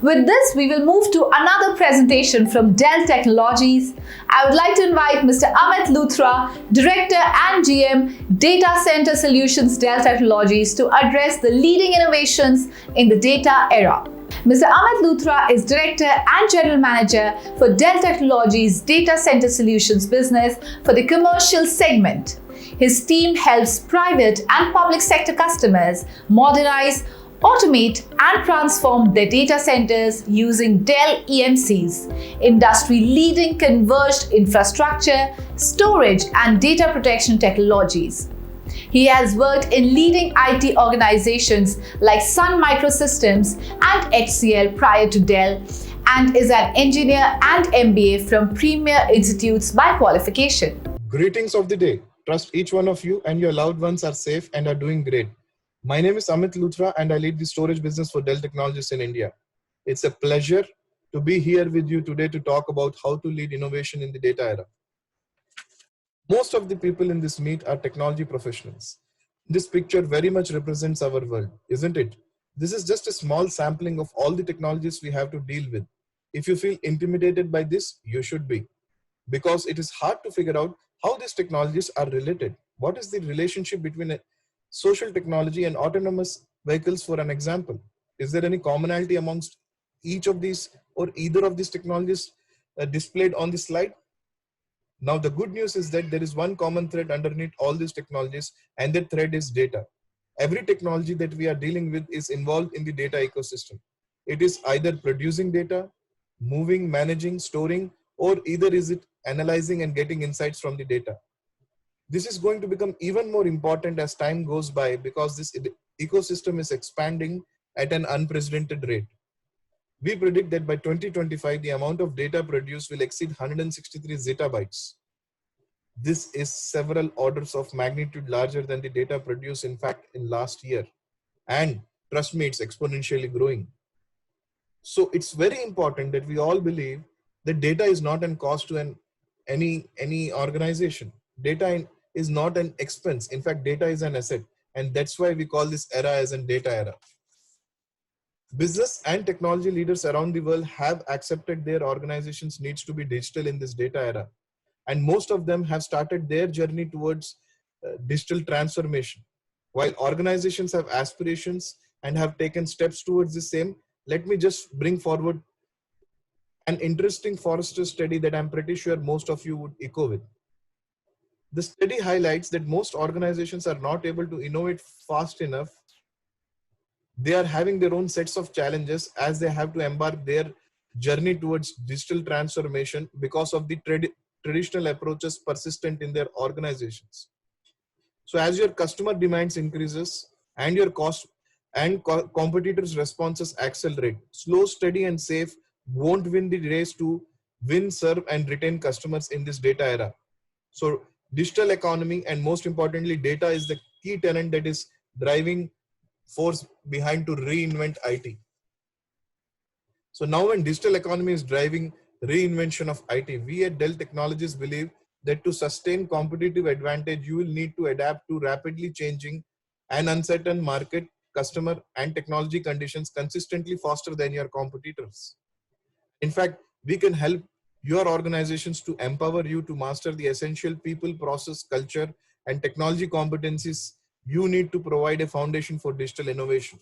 With this, we will move to another presentation from Dell Technologies. I would like to invite Mr. Amit Luthra, Director and GM, Data Center Solutions, Dell Technologies, to address the leading innovations in the data era. Mr. Amit Luthra is Director and General Manager for Dell Technologies Data Center Solutions business for the commercial segment. His team helps private and public sector customers modernize, automate and transform their data centers using Dell EMC's industry-leading converged infrastructure, storage and data protection technologies. He has worked in leading IT organizations like Sun Microsystems and HCL prior to Dell, and is an engineer and MBA from premier institutes by qualification. Greetings of the day. Trust each one of you and your loved ones are safe and are doing great. My name is Amit Luthra and I lead the storage business for Dell Technologies in India. It's a pleasure to be here with you today to talk about how to lead innovation in the data era. Most of the people in this meet are technology professionals. This picture very much represents our world, isn't it? This is just a small sampling of all the technologies we have to deal with. If you feel intimidated by this, you should be, because it is hard to figure out how these technologies are related. What is the relationship between a social technology and autonomous vehicles, for an example? Is there any commonality amongst each of these or either of these technologies displayed on the slide? Now, the good news is that there is one common thread underneath all these technologies, and that thread is data. Every technology that we are dealing with is involved in the data ecosystem. It is either producing data, moving, managing, storing, or either is it analyzing and getting insights from the data. This is going to become even more important as time goes by, because this ecosystem is expanding at an unprecedented rate. We predict that by 2025, the amount of data produced will exceed 163 zettabytes. This is several orders of magnitude larger than the data produced, in fact, in last year. And trust me, it's exponentially growing. So it's very important that we all believe that data is not a cost to any organization. Data is not an expense. In fact, data is an asset. And that's why we call this era as a data era. Business and technology leaders around the world have accepted their organizations needs to be digital in this data era. And most of them have started their journey towards digital transformation. While organizations have aspirations and have taken steps towards the same, let me just bring forward an interesting Forrester study that I'm pretty sure most of you would echo with. The study highlights that most organizations are not able to innovate fast enough. They are having their own sets of challenges as they have to embark their journey towards digital transformation because of the traditional approaches persistent in their organizations. So as your customer demands increases and your cost and competitors' responses accelerate, slow, steady and safe won't win the race to win, serve and retain customers in this data era. So digital economy, and most importantly, data, is the key tenet that is driving force behind to reinvent IT. So now when digital economy is driving reinvention of IT, we at Dell Technologies believe that to sustain competitive advantage, you will need to adapt to rapidly changing and uncertain market, customer and technology conditions consistently faster than your competitors. In fact, we can help your organizations to empower you to master the essential people, process, culture and technology competencies you need to provide a foundation for digital innovation.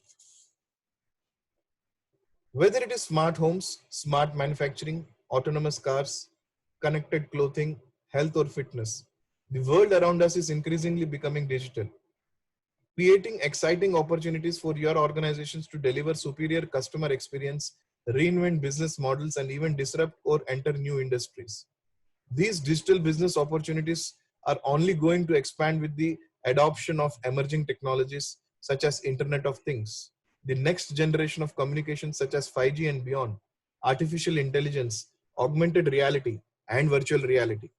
Whether it is smart homes, smart manufacturing, autonomous cars, connected clothing, health or fitness, the world around us is increasingly becoming digital, creating exciting opportunities for your organizations to deliver superior customer experience, reinvent business models, and even disrupt or enter new industries. These digital business opportunities are only going to expand with the adoption of emerging technologies such as Internet of Things, the next generation of communications such as 5G and beyond, artificial intelligence, augmented reality, and virtual reality.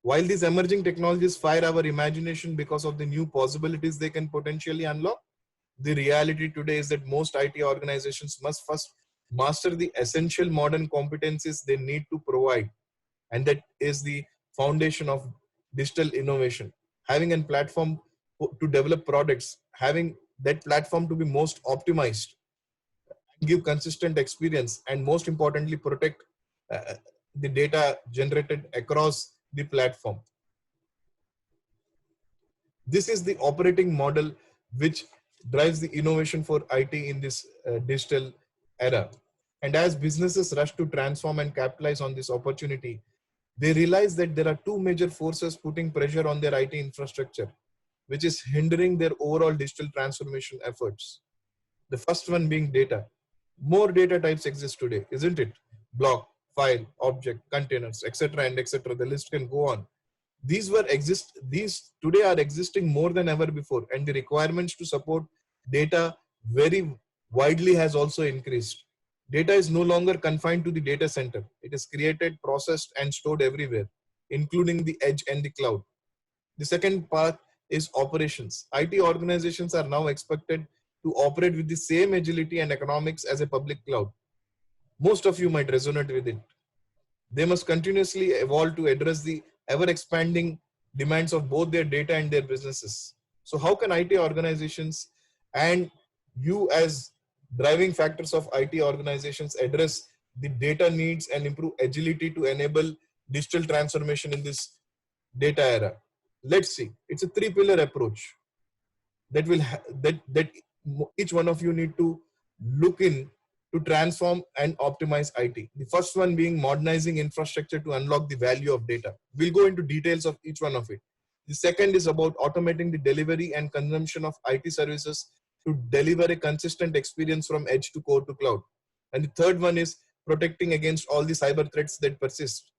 While these emerging technologies fire our imagination because of the new possibilities they can potentially unlock, the reality today is that most IT organizations must first master the essential modern competencies they need to provide. And that is the foundation of digital innovation. Having a platform to develop products, having that platform to be most optimized, give consistent experience, and most importantly, protect the data generated across the platform. This is the operating model which drives the innovation for IT in this digital era. And as businesses rush to transform and capitalize on this opportunity, they realize that there are two major forces putting pressure on their IT infrastructure, which is hindering their overall digital transformation efforts. The first one being data. More data types exist today, isn't it? Block, file, object, containers, etc. and etc. The list can go on. These today are existing more than ever before, and the requirements to support data very widely has also increased. Data is no longer confined to the data center. It is created, processed, and stored everywhere, including the edge and the cloud. The second part is operations. IT organizations are now expected to operate with the same agility and economics as a public cloud. Most of you might resonate with it. They must continuously evolve to address the ever expanding demands of both their data and their businesses. So how can IT organizations and you as driving factors of IT organizations address the data needs and improve agility to enable digital transformation in this data era? Let's see. It's a three-pillar approach that will that each one of you need to look in to transform and optimize IT. The first one being modernizing infrastructure to unlock the value of data. We'll go into details of each one of it. The second is about automating the delivery and consumption of IT services to deliver a consistent experience from edge to core to cloud. And the third one is protecting against all the cyber threats that persist.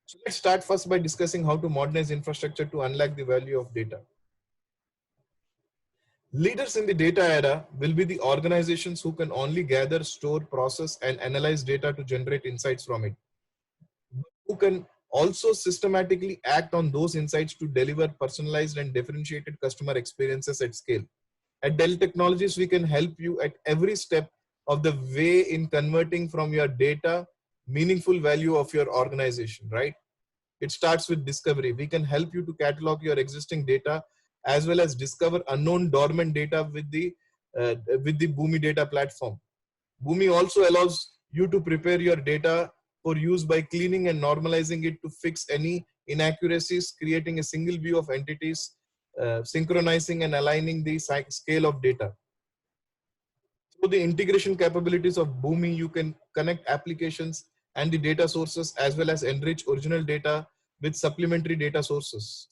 So let's start first by discussing how to modernize infrastructure to unlock the value of data. Leaders in the data era will be the organizations who can only gather, store, process, and analyze data to generate insights from it, who can also systematically act on those insights to deliver personalized and differentiated customer experiences at scale. At Dell Technologies, we can help you at every step of the way in converting from your data meaningful value of your organization, right? It starts with discovery. We can help you to catalog your existing data as well as discover unknown dormant data with the Boomi data platform. Boomi also allows you to prepare your data for use by cleaning and normalizing it to fix any inaccuracies, creating a single view of entities, synchronizing and aligning the scale of data. Through the integration capabilities of Boomi, you can connect applications and the data sources as well as enrich original data with supplementary data sources.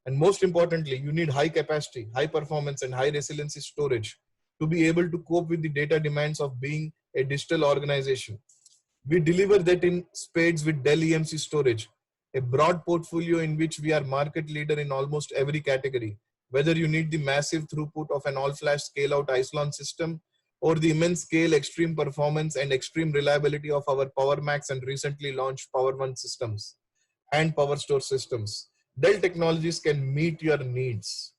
And most importantly, you need high capacity, high performance, and high resiliency storage to be able to cope with the data demands of being a digital organization. We deliver that in spades with Dell EMC Storage, a broad portfolio in which we are market leader in almost every category. Whether you need the massive throughput of an all-flash scale-out Isilon system or the immense scale, extreme performance, and extreme reliability of our PowerMax and recently launched Power1 systems and PowerStore systems, Dell Technologies can meet your needs.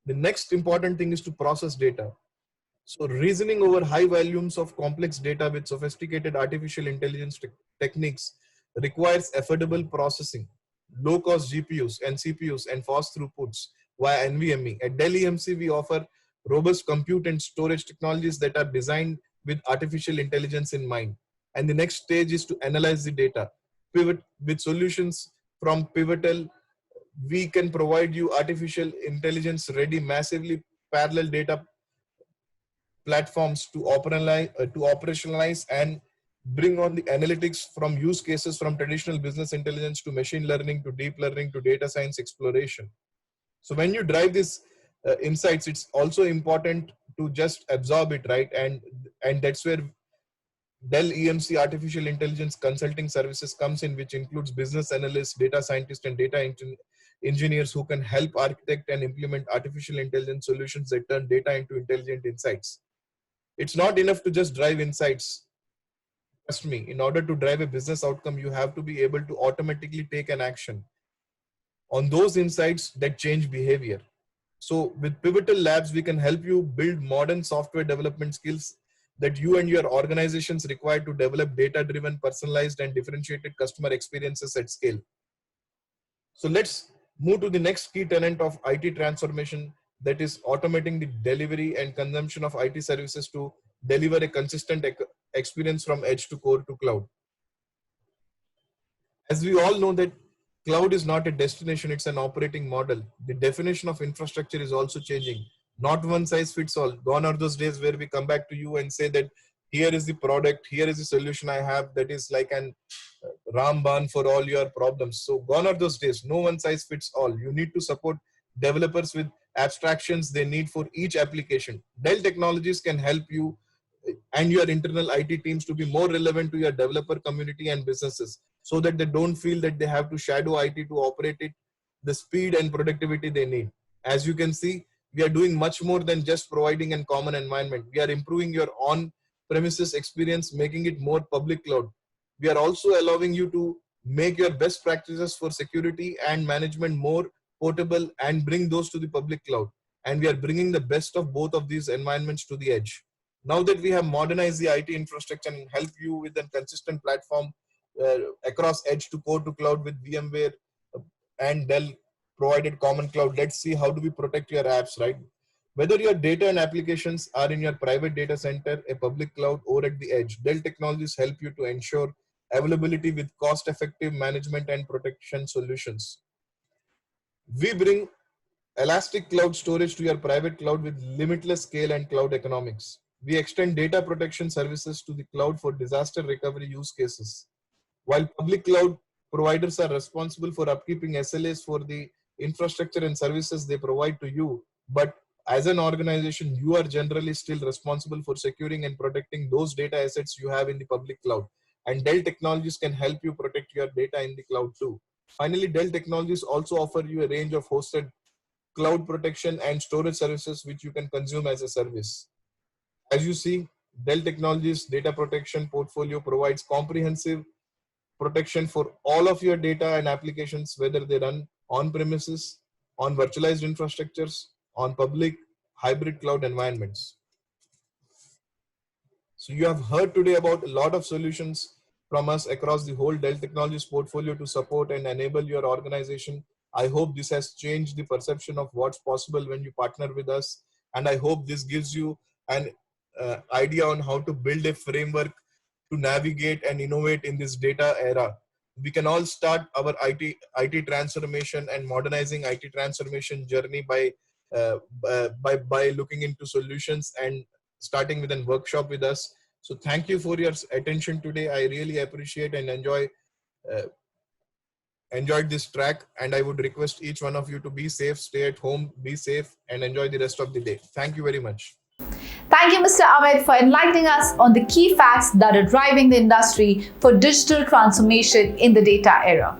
The next important thing is to process data. So reasoning over high volumes of complex data with sophisticated artificial intelligence techniques requires affordable processing, low-cost GPUs and CPUs, and fast throughputs via NVMe. At Dell EMC, we offer robust compute and storage technologies that are designed with artificial intelligence in mind. And the next stage is to analyze the data. Pivot with solutions from Pivotal, we can provide you artificial intelligence ready massively parallel data platforms to operationalize and bring on the analytics from use cases from traditional business intelligence to machine learning to deep learning to data science exploration. So when you drive these insights, it's also important to just absorb it, right? And that's where Dell EMC Artificial Intelligence Consulting Services comes in, which includes business analysts, data scientists, and data engineers who can help architect and implement artificial intelligence solutions that turn data into intelligent insights. It's not enough to just drive insights. Trust me, in order to drive a business outcome, you have to be able to automatically take an action on those insights that change behavior. So with Pivotal Labs, we can help you build modern software development skills that you and your organizations require to develop data-driven, personalized, and differentiated customer experiences at scale. So let's move to the next key tenet of IT transformation, that is automating the delivery and consumption of IT services to deliver a consistent experience from edge to core to cloud. As we all know that cloud is not a destination, it's an operating model. The definition of infrastructure is also changing. Not one size fits all. Gone are those days where we come back to you and say that here is the product, here is the solution I have that is like an Ramban for all your problems. So gone are those days. No one size fits all. You need to support developers with abstractions they need for each application. Dell Technologies can help you and your internal IT teams to be more relevant to your developer community and businesses, so that they don't feel that they have to shadow IT to operate it the speed and productivity they need. As you can see, we are doing much more than just providing a common environment. We are improving your on-premises experience, making it more public cloud. We are also allowing you to make your best practices for security and management more portable and bring those to the public cloud. And we are bringing the best of both of these environments to the edge. Now that we have modernized the IT infrastructure and help you with a consistent platform across edge to core to cloud with VMware and Dell provided common cloud, let's see how do we protect your apps, right? Whether your data and applications are in your private data center, a public cloud, or at the edge, Dell Technologies help you to ensure availability with cost-effective management and protection solutions. We bring elastic cloud storage to your private cloud with limitless scale and cloud economics. We extend data protection services to the cloud for disaster recovery use cases. While public cloud providers are responsible for upkeeping SLAs for the infrastructure and services they provide to you, but as an organization, you are generally still responsible for securing and protecting those data assets you have in the public cloud. And Dell Technologies can help you protect your data in the cloud too. Finally, Dell Technologies also offer you a range of hosted cloud protection and storage services which you can consume as a service. As you see, Dell Technologies data protection portfolio provides comprehensive protection for all of your data and applications, whether they run on premises, on virtualized infrastructures, on public hybrid cloud environments. So you have heard today about a lot of solutions from us across the whole Dell Technologies portfolio to support and enable your organization. I hope this has changed the perception of what's possible when you partner with us. And I hope this gives you an idea on how to build a framework to navigate and innovate in this data era. We can all start our IT transformation and modernizing IT transformation journey by looking into solutions and starting with a workshop with us. So thank you for your attention today. I really appreciate and enjoyed this track, and I would request each one of you to be safe, stay at home, be safe, and enjoy the rest of the day. Thank you very much. Thank you, Mr. Amit, for enlightening us on the key facts that are driving the industry for digital transformation in the data era.